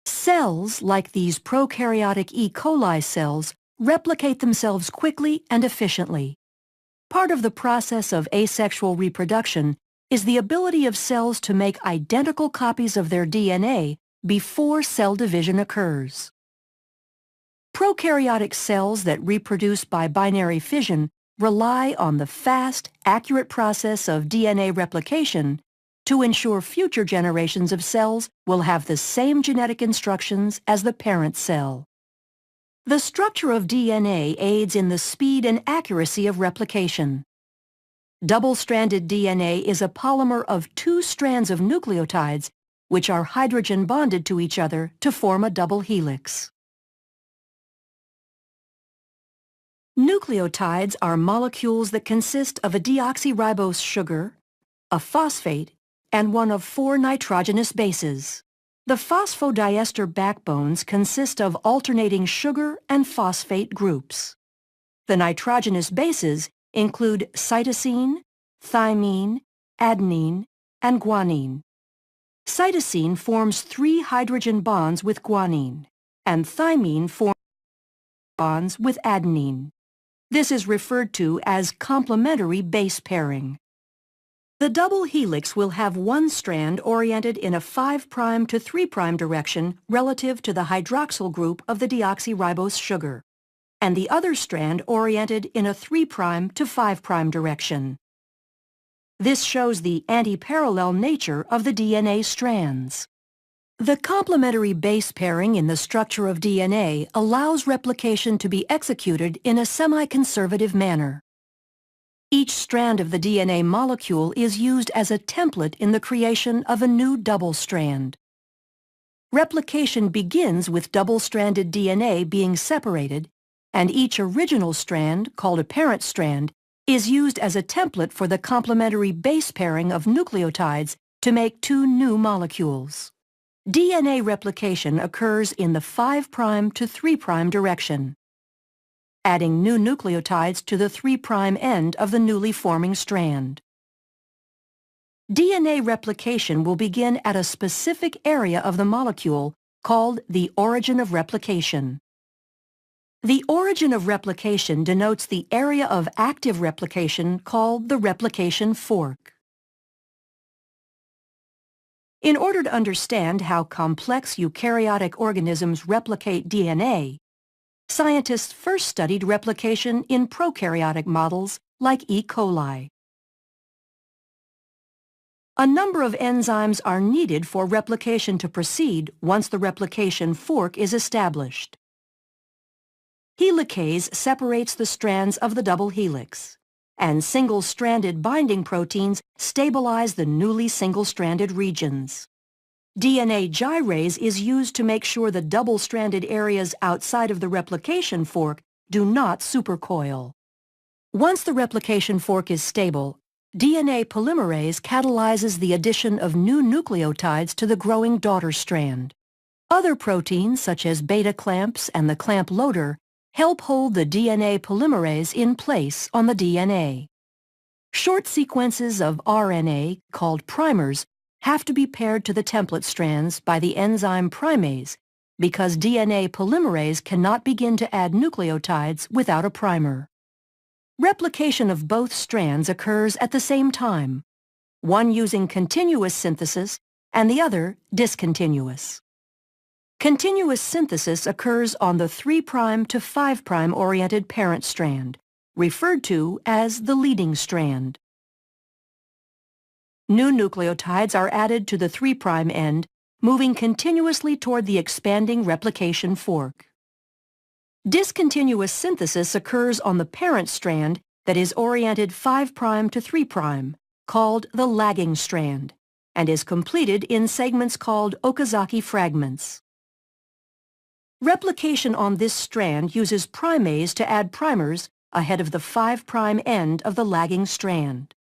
Cells like these prokaryotic E. coli cells replicate themselves quickly and efficiently. Part of the process of asexual reproduction is the ability of cells to make identical copies of their DNA before cell division occurs. Prokaryotic cells that reproduce by binary fission rely on the fast, accurate process of DNA replication to ensure future generations of cells will have the same genetic instructions as the parent cell. The structure of DNA aids in the speed and accuracy of replication. Double-stranded DNA is a polymer of two strands of nucleotides which are hydrogen bonded to each other to form a double helix. Nucleotides are molecules that consist of a deoxyribose sugar, a phosphate, and one of 4 nitrogenous bases. The phosphodiester backbones consist of alternating sugar and phosphate groups. The nitrogenous bases include cytosine, thymine, adenine, and guanine. Cytosine forms 3 hydrogen bonds with guanine, and thymine forms bonds with adenine. This is referred to as complementary base pairing. The double helix will have one strand oriented in a 5' to 3' direction relative to the hydroxyl group of the deoxyribose sugar, and the other strand oriented in a 3' to 5' direction. This shows the anti-parallel nature of the DNA strands. The complementary base pairing in the structure of DNA allows replication to be executed in a semi-conservative manner. Each strand of the DNA molecule is used as a template in the creation of a new double strand. Replication begins with double-stranded DNA being separated, and each original strand, called a parent strand, is used as a template for the complementary base pairing of nucleotides to make 2 new molecules. DNA replication occurs in the 5' to 3' direction, adding new nucleotides to the 3' end of the newly forming strand. DNA replication will begin at a specific area of the molecule called the origin of replication. The origin of replication denotes the area of active replication called the replication fork. In order to understand how complex eukaryotic organisms replicate DNA, scientists first studied replication in prokaryotic models like E. coli. A number of enzymes are needed for replication to proceed once the replication fork is established. Helicase separates the strands of the double helix, and single-stranded binding proteins stabilize the newly single-stranded regions. DNA gyrase is used to make sure the double-stranded areas outside of the replication fork do not supercoil. Once the replication fork is stable, DNA polymerase catalyzes the addition of new nucleotides to the growing daughter strand. Other proteins, such as beta clamps and the clamp loader, help hold the DNA polymerase in place on the DNA. Short sequences of RNA, called primers, have to be paired to the template strands by the enzyme primase because DNA polymerase cannot begin to add nucleotides without a primer. Replication of both strands occurs at the same time, one using continuous synthesis and the other discontinuous. Continuous synthesis occurs on the 3' to 5' oriented parent strand, referred to as the leading strand. New nucleotides are added to the 3' end, moving continuously toward the expanding replication fork. Discontinuous synthesis occurs on the parent strand that is oriented 5' to 3', called the lagging strand, and is completed in segments called Okazaki fragments. Replication on this strand uses primase to add primers ahead of the 5' end of the lagging strand.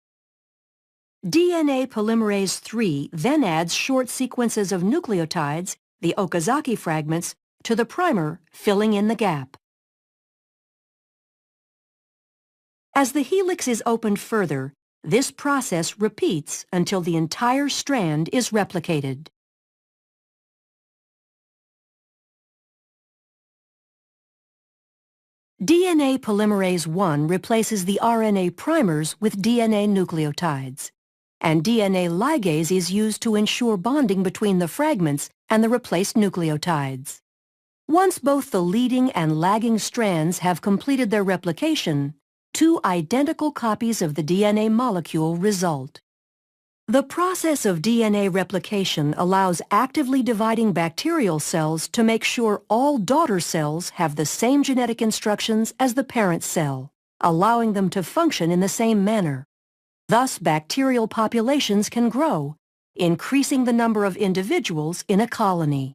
DNA polymerase III then adds short sequences of nucleotides, the Okazaki fragments, to the primer, filling in the gap. As the helix is opened further, this process repeats until the entire strand is replicated. DNA polymerase I replaces the RNA primers with DNA nucleotides, and DNA ligase is used to ensure bonding between the fragments and the replaced nucleotides. Once both the leading and lagging strands have completed their replication, two identical copies of the DNA molecule result. The process of DNA replication allows actively dividing bacterial cells to make sure all daughter cells have the same genetic instructions as the parent cell, allowing them to function in the same manner. Thus, bacterial populations can grow, increasing the number of individuals in a colony.